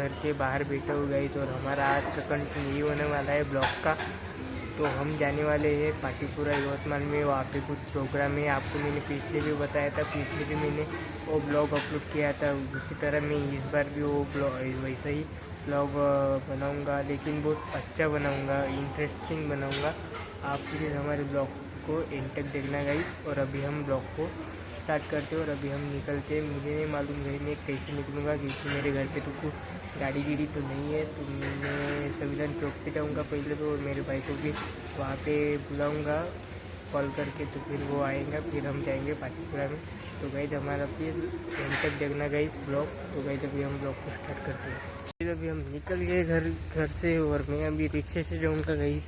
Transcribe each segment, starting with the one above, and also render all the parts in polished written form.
घर के बाहर बैठे हो गए और हमारा आज का कंटेंट यही होने वाला है ब्लॉग का। तो हम जाने वाले हैं पाटीपुरा यवतमाल में, वहाँ पे कुछ प्रोग्राम है। आपको मैंने पिछले भी बताया था, पिछले भी मैंने वो ब्लॉग अपलोड किया था। उसी तरह मैं इस बार भी वो ब्लॉग वैसा ही ब्लॉग बनाऊंगा, लेकिन बहुत अच्छा बनाऊंगा, इंटरेस्टिंग बनाऊंगा। आप प्लीज़ हमारे ब्लॉग को एंड तक देखना गाइस। और अभी हम ब्लॉग को स्टार्ट करते और अभी हम निकलते हैं। मुझे नहीं मालूम भाई मैं कैसे निकलूँगा, क्योंकि मेरे घर पे तो कुछ गाड़ी गिड़ी तो नहीं है। तो मैं संविधान चौक पे जाऊँगा पहले तो, और मेरे भाई को भी वहाँ पे बुलाऊँगा कॉल करके, तो फिर वो आएगा, फिर हम जाएंगे पाटीपुरा में। तो गाइस हमारा फिर एंड तक देखना गाइस ब्लॉग। तो गाइस अभी हम ब्लॉग को स्टार्ट करते हैं। फिर अभी हम निकल गए घर से, और मैं अभी रिक्शे से जाऊँगा गाइस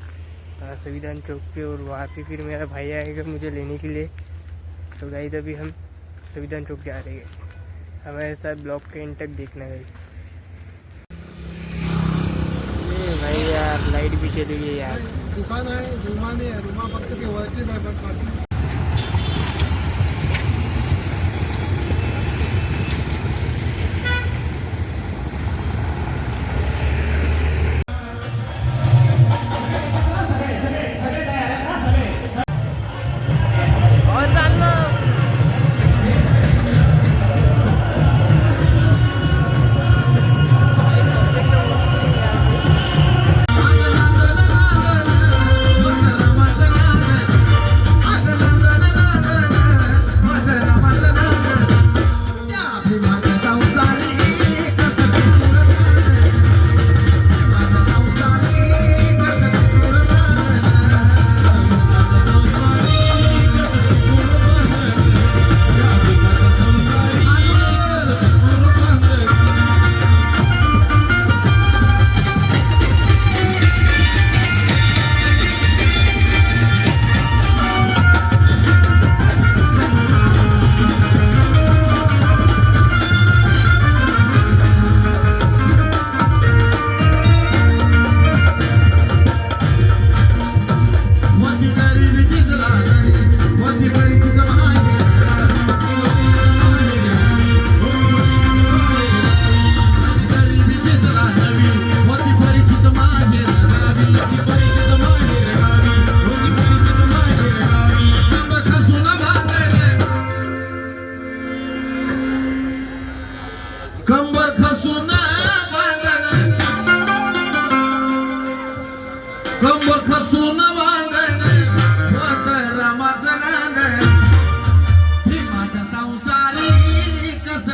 संविधान चौक पे, और वहाँ पे फिर मेरा भाई आएगा मुझे लेने के लिए। तो गाइस अभी हम संविधान चौक जा रहे हैं, हमारे साथ ब्लॉग के एंड तक देखना गाइस। भाई यार लाइट भी चली गई यार। दुकान आहे, रुमा नाही आहे, रुमा फक्त केव्हाचीच आहे पण बाकी कंबर खसून कंबर खसून बांधण होत रामाचं नांद भीमाच्या संसारी कस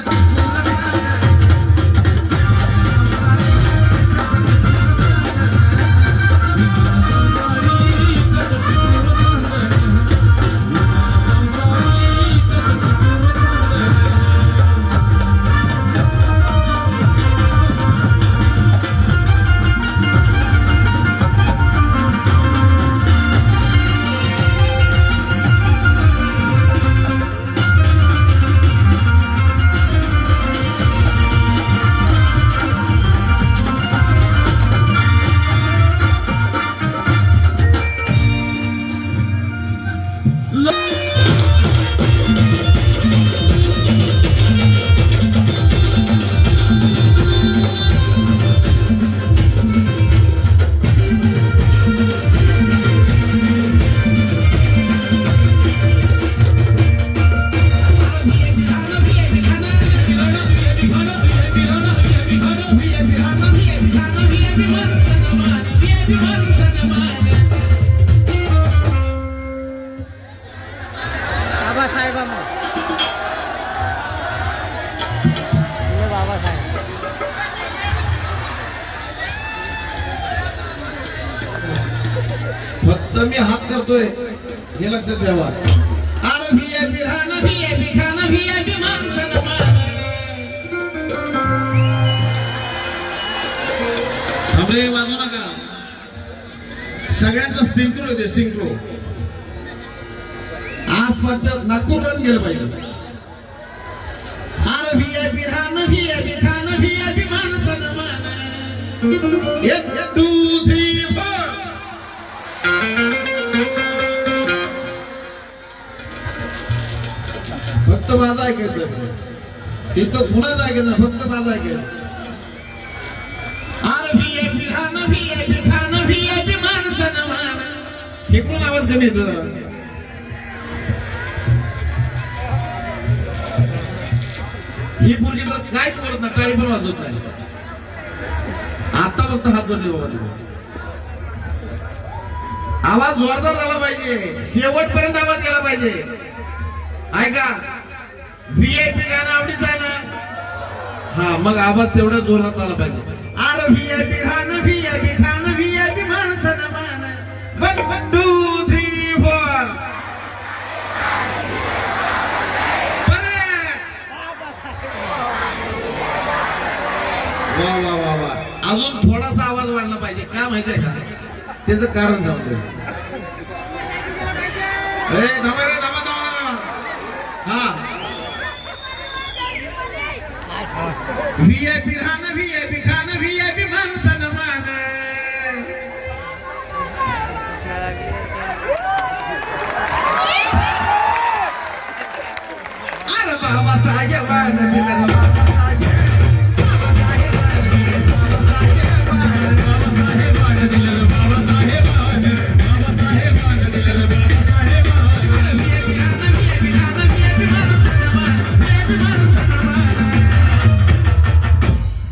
फक्त मी हात करतोय हे लक्षात ठेवा। अरे व्हीआयपी राहणं, व्हीआयपी खाणं, व्हीआयपी माणसं हमरे वाजू नका। सगळ्यांचा सिंक्रो येते, सिंक्रो आसपासच्या नागपूर रन गेलं पाहिजे। अरे व्हीआयपी राहणं, व्हीआयपी खाणं, व्हीआयपी माणसं मान 1 2 3 4 फक्त माझं ऐकायचं, इथं कुणाच ऐकायचं, फक्त माझं ऐकायचं। कमी येतो जरा. ही पोरगी तर काहीच बोलत नाही, टाळी पण वाजवत नाही. आता फक्त हात जोडले बाबा तुम्ही. आवाज जोरदार झाला पाहिजे, शेवटपर्यंत आवाज गेला पाहिजे. ऐका, व्हीआयपी गाणं आवडीचं आहे ना, हा मग आवाज तेवढा जोरात आला पाहिजे. अरे व्हीआयपी राहणं, व्हीआयपी खाणं, व्हीआयपी माणसं मान. 1 2 3 4. वा वा वा वा. अजून थोडासा आवाज वाढला पाहिजे. का माहितीये का, त्याचं कारण सांगतोय. थांबा रे, थांबा थांबा. हा, व्हीआयपी राहणं, व्हीआयपी खाणं, व्हीआयपी माणसं मान. अरे बाबा साहेबानं दिलं ना,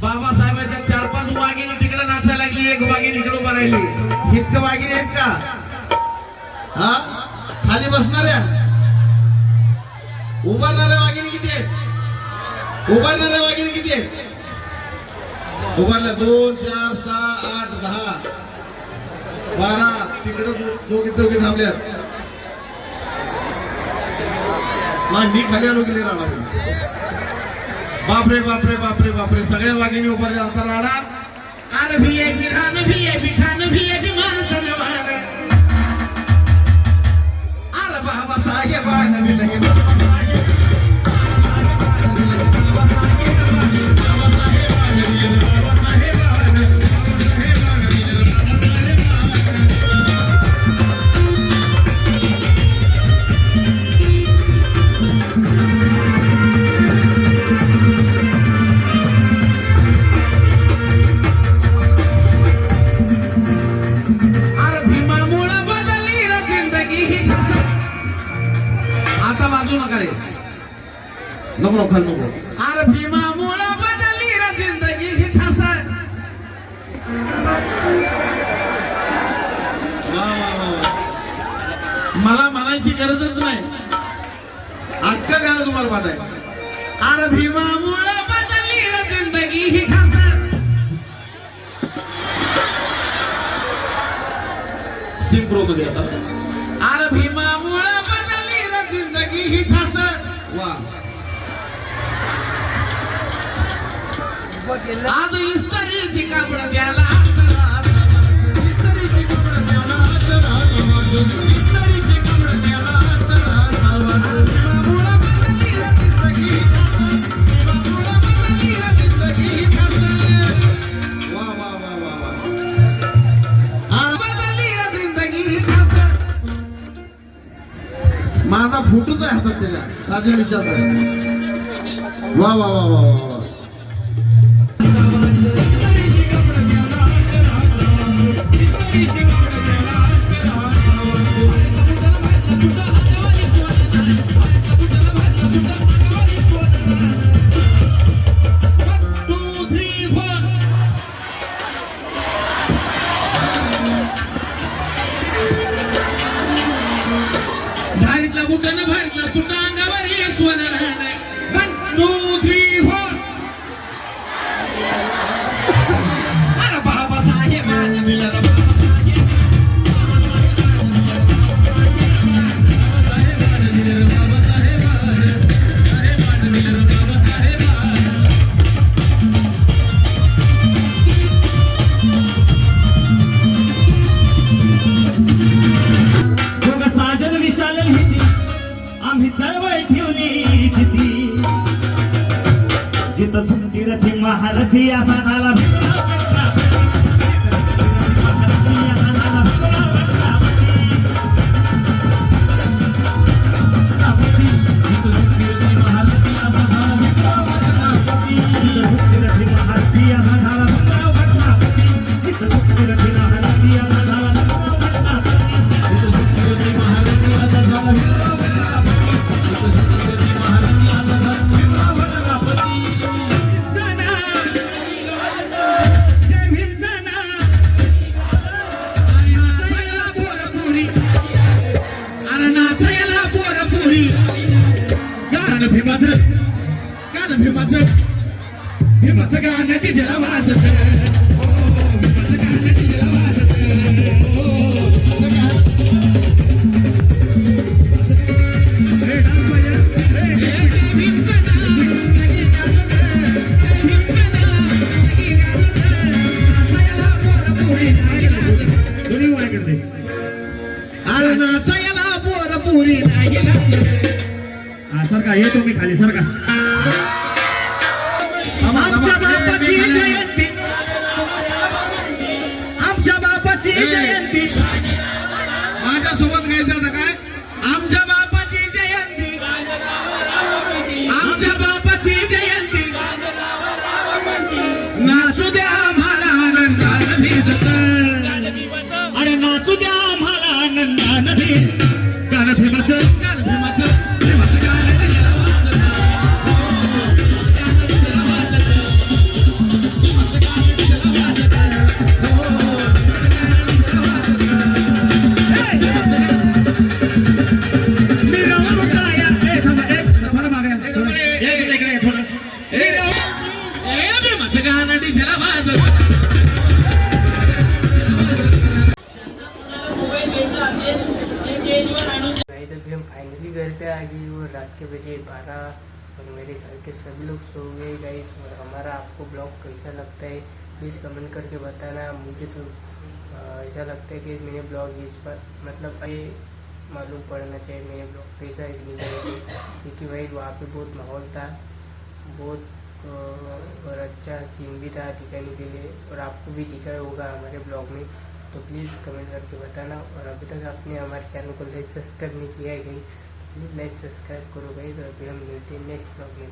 बाबासाहेबांच्या 4-5 वाघिणी तिकडे नाचायला लागली, एक वाघिणी इकडे उभा राहिली. इतकं वाघिणी आहेत का? हा, खाली बसणाऱ्या उभारणाऱ्या वाघिणी किती आहेत? उभारणाऱ्या वाघिणी किती आहेत? उभारल्या 2 4 6 8 10 12. तिकडे दोघे चौघे थांबल्यात. मी खाली आलो गेले राडा. बापरे बापरे बापरे बापरे, सगळ्या वाघिणी उभारल्या. आता राडा. अरे व्हीआयपी राहणं, व्हीआयपी खाणं, व्हीआयपी माणसं मान. अरे बाबा साहेबानं दिलं हे, बाबा साहेब, नको खाल नको. अरे भीमामुळं बदलली रे जिंदगी ही खास. मला म्हणायची गरजच नाही, अख्खं गाणं तुम्हाला पाठ आहे. अरे भीमामुळं बदलली रे जिंदगी ही खास. सिंप्रो मध्ये आता. अरे भीमामुळं बदलली रे जिंदगी ही खास. वा, आज इस्त्रीची कापड द्यायला, इस्त्रीची कापड द्यायला, इस्त्रीची कापड द्यायला. भीमामुळं बदलली रे जिंदगी ही खास. भीमामुळं बदलली रे जिंदगी ही खास. वा वा वा वा वा. अरे बदलली रे जिंदगी ही खास. माझा फोटोच आहे हातात त्याच्या, साजिद विशालचा. वा वा वा वा वा. भारीतला बुटानं भारीतला सुटा अंगावर येसवन राहणार. 1 2 3 4. अरे बाबा साहेबानं दिलं रे, बाबा साहेब, बाबा साहेबानं दिलं रे, बाबा साहेबानं दिलं रे, बाबा साहेबानं. दोघं साजन विशाल हिती, आम्ही चळवळ ठेवली चिती. जिथं झुमती रथी महारथी असा नाला डीजेला वाजत हो, भीमाचं गाणं डीजेला वाजत हो, भीमाचं गाणं. ए, डान्स पाहिजे. ए, जय भीमचं नाव, सगळी गाजत. जय भीमचं नाव, सगळी गाजत. नाचायला पोरं पोरी नाही लागत. दोन्ही वाय करते अरे नाचायला पोरं पोरी नाही लागत. हा सारखा येतो मी खाली सारखा आमच्या बापाची जयंती आमच्या बापाची जयंती माझ्यासोबत गायचं आता काय आमच्या बापाची जयंती आमच्या बापाची जयंती नाचू द्या आम्हाला आनंदानं भिजत. अरे नाचू द्या आम्हाला आनंदानं गाणं भीमाचं गाणं भीमाचं, भीमाचं गाणं डीजेला वाजत. गाणं डीजेला वाजत. भीमाचं गाणं डीजेला वाजत. हो, मी रावण काय थोडं मागे थोडं इकडे थोडं भीमाचं गाणं डीजेला वाजत. गाइस अभी हम फाइनली घर पे आ गए और रात के बजे 12 और मेरे घर के सभी लोग सो गए गाइस। और हमारा आपको ब्लॉग कैसा लगता है प्लीज़ कमेंट करके बताना। मुझे तो ऐसा लगता है कि मैंने ब्लॉग इस पर मतलब ये मालूम पड़ना चाहिए मैंने ब्लॉग कैसा है क्योंकि भाई वहाँ पे बहुत माहौल था बहुत और अच्छा सीन भी था दिखाने के लिए और आपको भी दिखा होगा हमारे ब्लॉग में। तो प्लीज़ कमेंट करके बताना। और अभी तक आपने हमारे चैनल को लाइक सब्सक्राइब नहीं किया है गई प्लीज़ लाइक सब्सक्राइब करो भाई। तो अभी हम मिलते हैं नेक्स्ट ब्लॉग में।